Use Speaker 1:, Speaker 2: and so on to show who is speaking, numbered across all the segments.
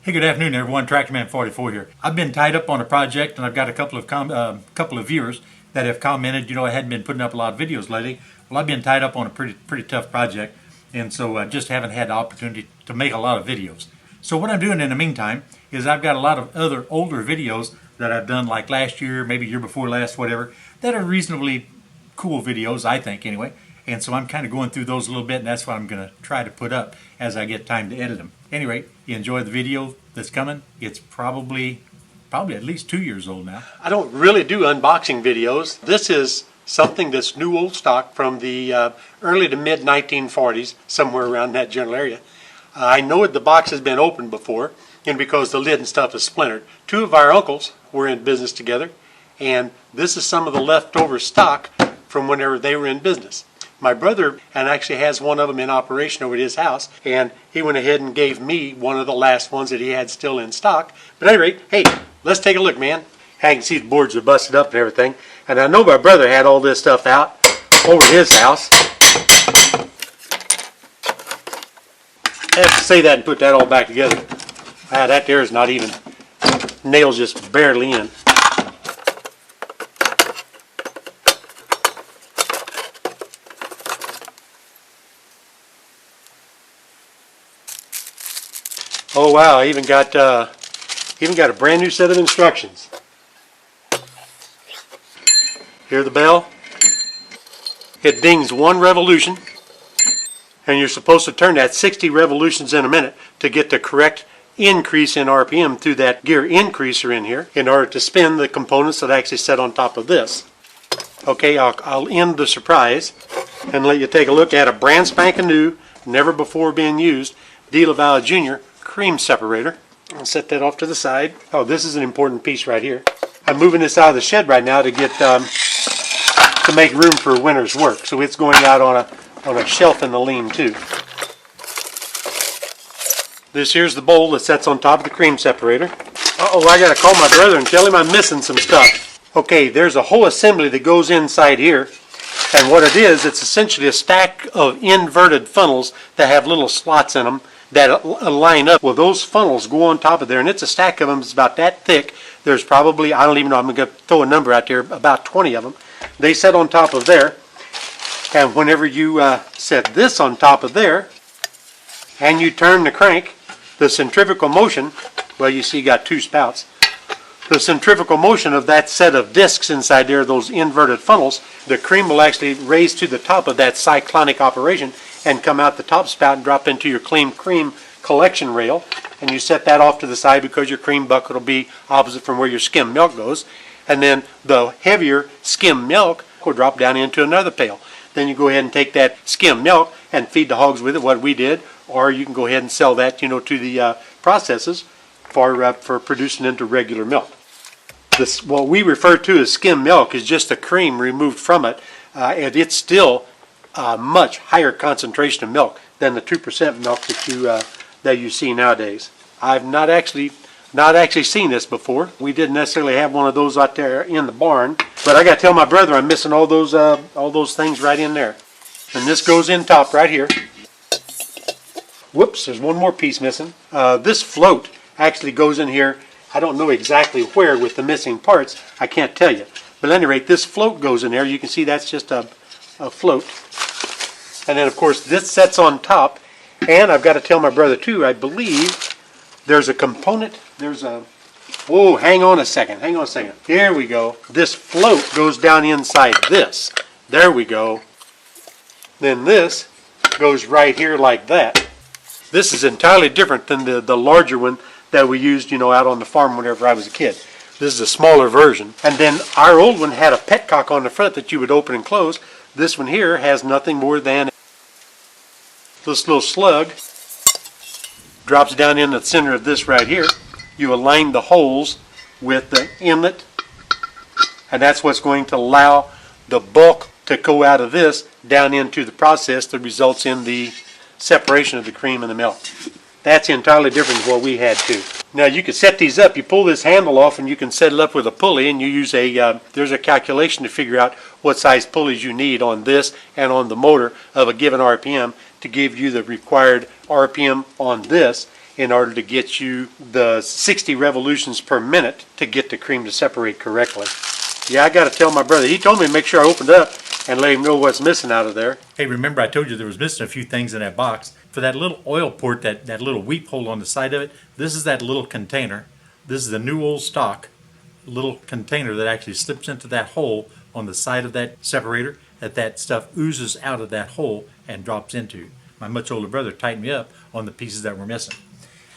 Speaker 1: Hey, good afternoon, everyone. TractorMan44 here. I've been tied up on a project, and I've got a couple of viewers that have commented. I hadn't been putting up a lot of videos lately. Well, I've been tied up on a pretty tough project, and so I just haven't had the opportunity to make a lot of videos. So what I'm doing in the meantime is I've got a lot of other older videos that I've done, like last year, maybe year before last, whatever, that are reasonably cool videos, I think, anyway. And so I'm kind of going through those a little bit, and that's what I'm going to try to put up as I get time to edit them. Anyway, you enjoy the video that's coming. It's probably at least 2 years old now.
Speaker 2: I don't really do unboxing videos. This is something that's new old stock from the early to mid 1940s, somewhere around that general area. I know the box has been opened before, and because the lid and stuff is splintered. Two of our uncles were in business together, and this is some of the leftover stock from whenever they were in business. My brother actually has one of them in operation over at his house, and he went ahead and gave me one of the last ones that he had still in stock. But at any rate, hey, let's take a look, man. I can see the boards are busted up and everything, and I know my brother had all this stuff out over at his house. I have to say that and put that all back together. That there is not even, nails just barely in. Oh wow! I even got a brand new set of instructions. Hear the bell? It dings 1 revolution, and you're supposed to turn that 60 revolutions in a minute to get the correct increase in RPM through that gear increaser in here in order to spin the components that actually sit on top of this. Okay, I'll end the surprise and let you take a look at a brand spanking new, never before being used, DeLaval Junior cream separator. I'll set that off to the side. Oh, this is an important piece right here. I'm moving this out of the shed right now to get to make room for winter's work. So it's going out on a shelf in the lean-to. This here's the bowl that sits on top of the cream separator. Uh-oh, I gotta call my brother and tell him I'm missing some stuff. Okay, there's a whole assembly that goes inside here. And what it is, it's essentially a stack of inverted funnels that have little slots in them that line up. Well, those funnels go on top of there, and it's a stack of them. It's about that thick. There's probably, I don't even know, I'm going to throw a number out there, about 20 of them. They sit on top of there, and whenever you set this on top of there, and you turn the crank, the centrifugal motion, well, you see you got 2 spouts. The centrifugal motion of that set of discs inside there, those inverted funnels, the cream will actually raise to the top of that cyclonic operation and come out the top spout and drop into your clean cream collection rail, and you set that off to the side because your cream bucket will be opposite from where your skim milk goes, and then the heavier skim milk will drop down into another pail. Then you go ahead and take that skim milk and feed the hogs with it, what we did, or you can go ahead and sell that, to the processes for producing into regular milk. This, what we refer to as skim milk, is just the cream removed from it, and it's still a much higher concentration of milk than the 2% milk that you see nowadays. I've not actually seen this before. We didn't necessarily have one of those out there in the barn, but I got to tell my brother I'm missing all those things right in there. And this goes in top right here. Whoops, there's one more piece missing. This float actually goes in here. I don't know exactly where with the missing parts. I can't tell you. But at any rate, this float goes in there. You can see that's just a float. And then, of course, this sets on top. And I've got to tell my brother, too, I believe there's a component. Whoa, hang on a second. Here we go. This float goes down inside this. There we go. Then this goes right here like that. This is entirely different than the larger one that we used, out on the farm whenever I was a kid. This is a smaller version. And then our old one had a petcock on the front that you would open and close. This one here has nothing more than this little slug. Drops down in the center of this right here. You align the holes with the inlet, and that's what's going to allow the bulk to go out of this down into the process that results in the separation of the cream and the milk. That's entirely different than what we had too. Now you can set these up. You pull this handle off and you can set it up with a pulley, and you use there's a calculation to figure out what size pulleys you need on this and on the motor of a given RPM to give you the required RPM on this. in order to get you the 60 revolutions per minute to get the cream to separate correctly. Yeah, I got to tell my brother. He told me to make sure I opened up and let him know what's missing out of there.
Speaker 1: Hey, remember I told you there was missing a few things in that box? For that little oil port, that little weep hole on the side of it, this is that little container. This is the new old stock little container that actually slips into that hole on the side of that separator, that stuff oozes out of that hole and drops into. My much older brother tightened me up on the pieces that were missing.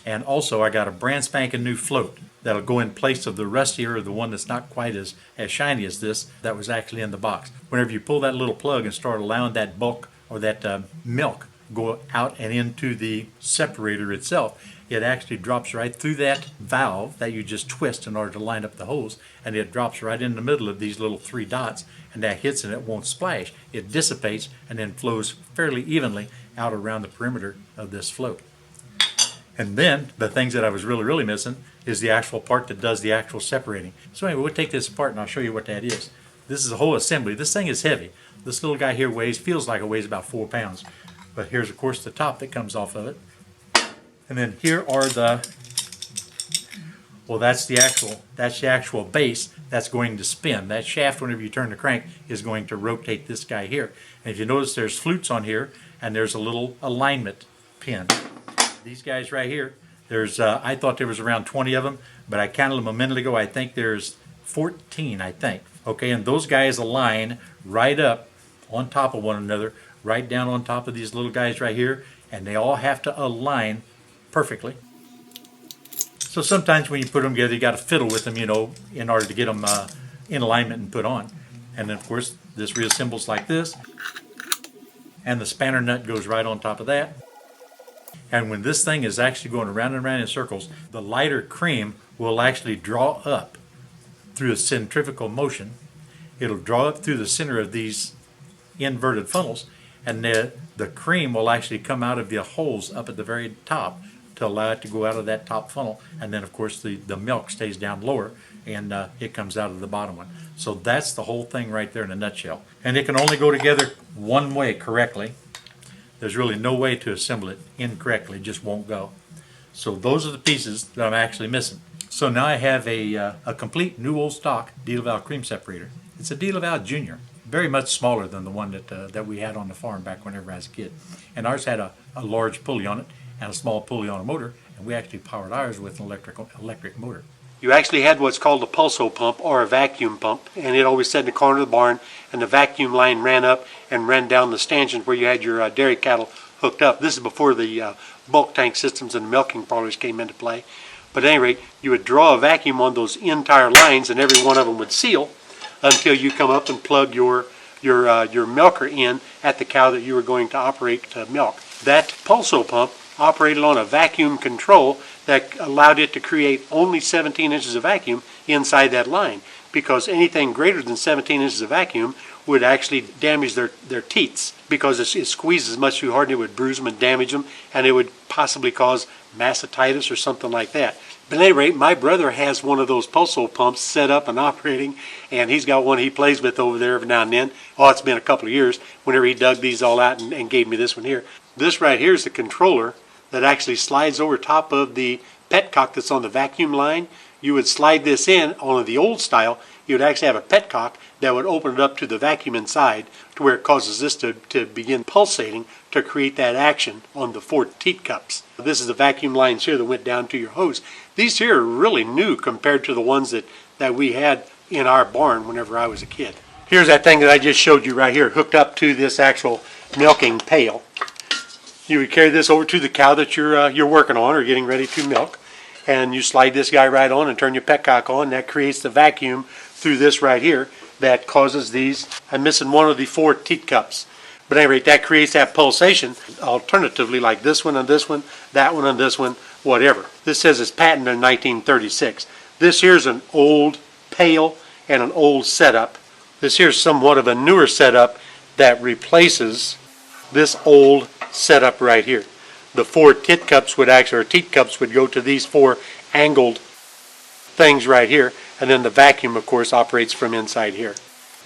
Speaker 1: And also I got a brand spanking new float that'll go in place of the rustier, or the one that's not quite as shiny as this, that was actually in the box. Whenever you pull that little plug and start allowing that bulk or that milk go out and into the separator itself, it actually drops right through that valve that you just twist in order to line up the hose, and it drops right in the middle of these little 3 dots, and that hits and it won't splash. It dissipates and then flows fairly evenly out around the perimeter of this float. And then the things that I was really missing is the actual part that does the actual separating. So anyway, we'll take this apart and I'll show you what that is. This is a whole assembly. This thing is heavy. This little guy here feels like it weighs about 4 pounds. But here's of course the top that comes off of it. And then here are that's the actual base that's going to spin. That shaft, whenever you turn the crank, is going to rotate this guy here. And if you notice, there's flutes on here, and there's a little alignment pin. These guys right here, there's I thought there was around 20 of them, but I counted them a minute ago. I think there's 14, I think. Okay, and those guys align right up on top of one another, right down on top of these little guys right here, and they all have to align perfectly. So sometimes when you put them together, you got to fiddle with them, in order to get them in alignment and put on. And then of course this reassembles like this, and the spanner nut goes right on top of that. And when this thing is actually going around and around in circles, the lighter cream will actually draw up through a centrifugal motion. It'll draw up through the center of these inverted funnels, and the cream will actually come out of the holes up at the very top to allow it to go out of that top funnel. And then of course the milk stays down lower, and it comes out of the bottom one. So that's the whole thing right there in a nutshell. And it can only go together one way correctly. There's really no way to assemble it incorrectly. It just won't go. So those are the pieces that I'm actually missing. So now I have a complete new old stock DeLaval cream separator. It's a DeLaval Junior, very much smaller than the one that we had on the farm back whenever I was a kid. And ours had a large pulley on it and a small pulley on a motor, and we actually powered ours with an electric motor.
Speaker 2: You actually had what's called a Pulso Pump or a vacuum pump, and it always sat in the corner of the barn, and the vacuum line ran up and ran down the stanchions where you had your dairy cattle hooked up. This is before the bulk tank systems and milking parlors came into play. But at any rate, you would draw a vacuum on those entire lines, and every one of them would seal until you come up and plug your milker in at the cow that you were going to operate to milk. That Pulso Pump operated on a vacuum control that allowed it to create only 17 inches of vacuum inside that line, because anything greater than 17 inches of vacuum would actually damage their teats, because it squeezes much too hard and it would bruise them and damage them, and it would possibly cause mastitis or something like that. But at any rate, my brother has one of those Pulso pumps set up and operating, and he's got one he plays with over there every now and then. Oh, it's been a couple of years whenever he dug these all out and gave me this one here. This right here is the controller that actually slides over top of the petcock that's on the vacuum line. You would slide this in on the old style. You would actually have a petcock that would open it up to the vacuum inside, to where it causes this to begin pulsating to create that action on the 4 teat cups. This is the vacuum lines here that went down to your hose. These here are really new compared to the ones that we had in our barn whenever I was a kid. Here's that thing that I just showed you right here, hooked up to this actual milking pail. You would carry this over to the cow that you're working on or getting ready to milk, and you slide this guy right on and turn your petcock on. That creates the vacuum through this right here that causes these. I'm missing one of the 4 teat cups, but at any rate, that creates that pulsation. Alternatively, like this one and this one, that one and this one, whatever. This says it's patented in 1936. This here's an old pail and an old setup. This here's somewhat of a newer setup that replaces this old setup right here. The 4 teat cups would go to these 4 angled things right here, and then the vacuum, of course, operates from inside here.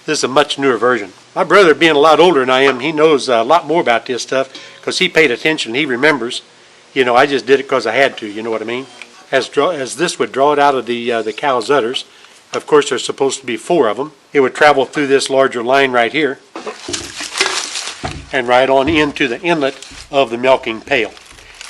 Speaker 2: This is a much newer version. My brother, being a lot older than I am, he knows a lot more about this stuff because he paid attention. He remembers. You know, I just did it because I had to, you know what I mean? As this would draw it out of the cow's udders, of course there's supposed to be 4 of them. It would travel through this larger line right here and right on into the inlet of the milking pail.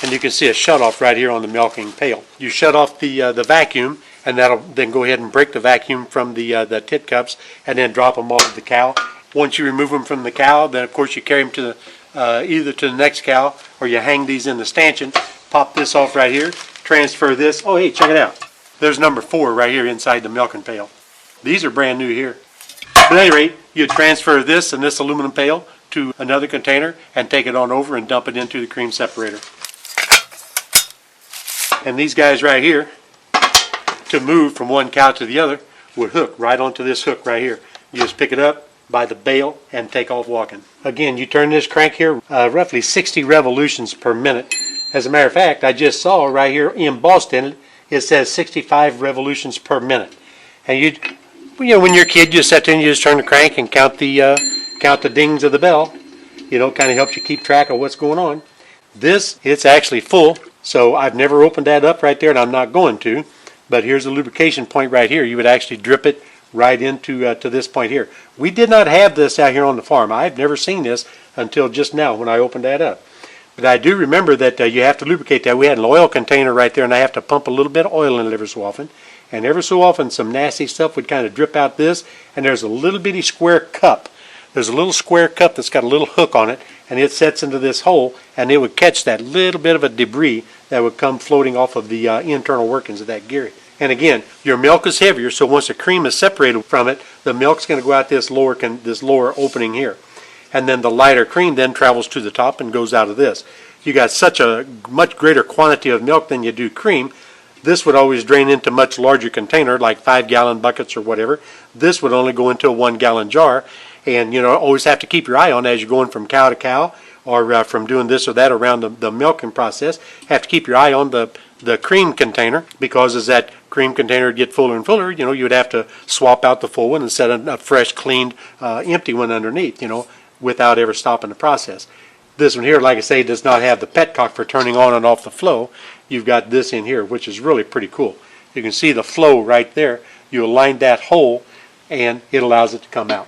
Speaker 2: And you can see a shutoff right here on the milking pail. You shut off the vacuum, and that'll then go ahead and break the vacuum from the tit cups and then drop them off of the cow. Once you remove them from the cow, then of course you carry them to the either to the next cow, or you hang these in the stanchion, pop this off right here, transfer this. Oh, hey, check it out. There's number 4 right here inside the milking pail. These are brand new here. But at any rate, you transfer this and this aluminum pail to another container and take it on over and dump it into the cream separator. And these guys right here, to move from one cow to the other, would hook right onto this hook right here. You just pick it up by the bale and take off walking. Again, you turn this crank here roughly 60 revolutions per minute. As a matter of fact, I just saw right here embossed in it, it says 65 revolutions per minute. And you know, when you're a kid, you just sit there and you just turn the crank and count the dings of the bell. You know, it kind of helps you keep track of what's going on. This, it's actually full, so I've never opened that up right there, and I'm not going to. But here's a lubrication point right here. You would actually drip it right into to this point here. We did not have this out here on the farm. I've never seen this until just now when I opened that up. But I do remember that you have to lubricate that. We had an oil container right there, and I have to pump a little bit of oil in it every so often. And every so often, some nasty stuff would kind of drip out this, and there's a little bitty square cup. There's a little square cup that's got a little hook on it, and it sets into this hole, and it would catch that little bit of a debris that would come floating off of the internal workings of that gear. And again, your milk is heavier, so once the cream is separated from it, the milk's going to go out this lower opening here. And then the lighter cream then travels to the top and goes out of this. You got such a much greater quantity of milk than you do cream. This would always drain into much larger container, like 5-gallon buckets or whatever. This would only go into a 1-gallon jar. And, you know, always have to keep your eye on as you're going from cow to cow, or from doing this or that around the milking process. Have to keep your eye on the cream container, because as that cream container would get fuller and fuller, you know, you would have to swap out the full one and set a fresh, cleaned, empty one underneath, you know, without ever stopping the process. This one here, like I say, does not have the petcock for turning on and off the flow. You've got this in here, which is really pretty cool. You can see the flow right there. You align that hole, and it allows it to come out.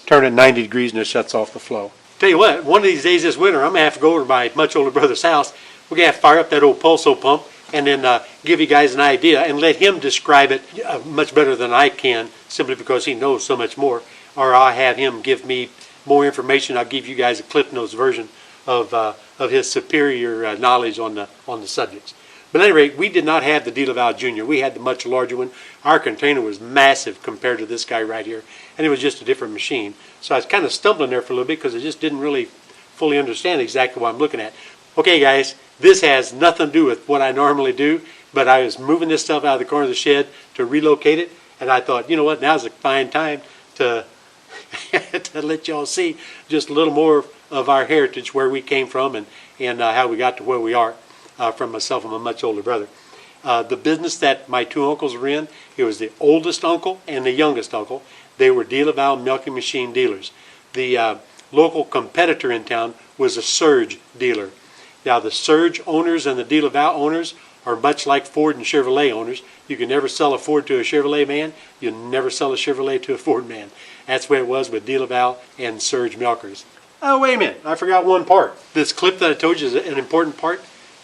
Speaker 2: Turn it 90 degrees, and it shuts off the flow. Tell you what, one of these days this winter, I'm going to have to go over to my much older brother's house. We're going to have to fire up that old Pulso pump and then give you guys an idea and let him describe it much better than I can, simply because he knows so much more. Or I'll have him give me more information. I'll give you guys a Cliff Notes version of his superior knowledge on the subjects. But at any rate, we did not have the DeLaval Junior. We had the much larger one. Our container was massive compared to this guy right here, and it was just a different machine. So I was kind of stumbling there for a little bit because I just didn't really fully understand exactly what I'm looking at. Okay, guys, this has nothing to do with what I normally do, but I was moving this stuff out of the corner of the shed to relocate it, and I thought, you know what, now's a fine time to to let y'all see just a little more of our heritage, where we came from, and how we got to where we are. From myself and my much older brother. The business that my 2 uncles were in, it was the oldest uncle and the youngest uncle. They were DeLaval milking machine dealers. The local competitor in town was a Surge dealer. Now the Surge owners and the DeLaval owners are much like Ford and Chevrolet owners. You can never sell a Ford to a Chevrolet man. You never sell a Chevrolet to a Ford man. That's the way it was with DeLaval and Surge milkers. Oh, wait a minute. I forgot one part. This clip that I told you is an important part.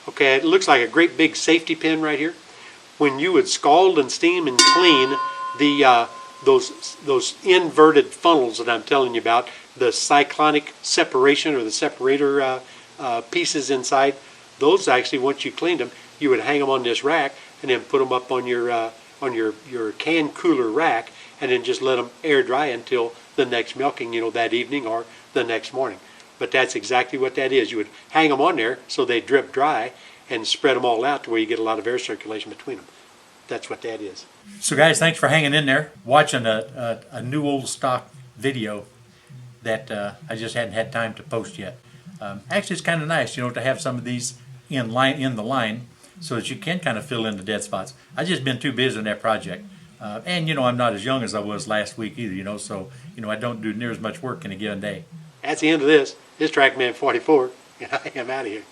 Speaker 2: Okay, it looks like a great big safety pin right here. When you would scald and steam and clean the those inverted funnels that I'm telling you about, the cyclonic separation or the separator pieces inside, those actually, once you cleaned them, you would hang them on this rack and then put them up on your can cooler rack, and then just let them air dry until the next milking, you know, that evening or the next morning. But that's exactly what that is. You would hang them on there so they drip dry and spread them all out to where you get a lot of air circulation between them. That's what that is.
Speaker 1: So guys, thanks for hanging in there, watching a new old stock video that I just hadn't had time to post yet. Actually, it's kind of nice, you know, to have some of these in the line so that you can kind of fill in the dead spots. I've just been too busy on that project. And, you know, I'm not as young as I was last week either, you know, so, you know, I don't do near as much work in a given day.
Speaker 2: That's the end of this. This is TrackMan 44, and I am out of here.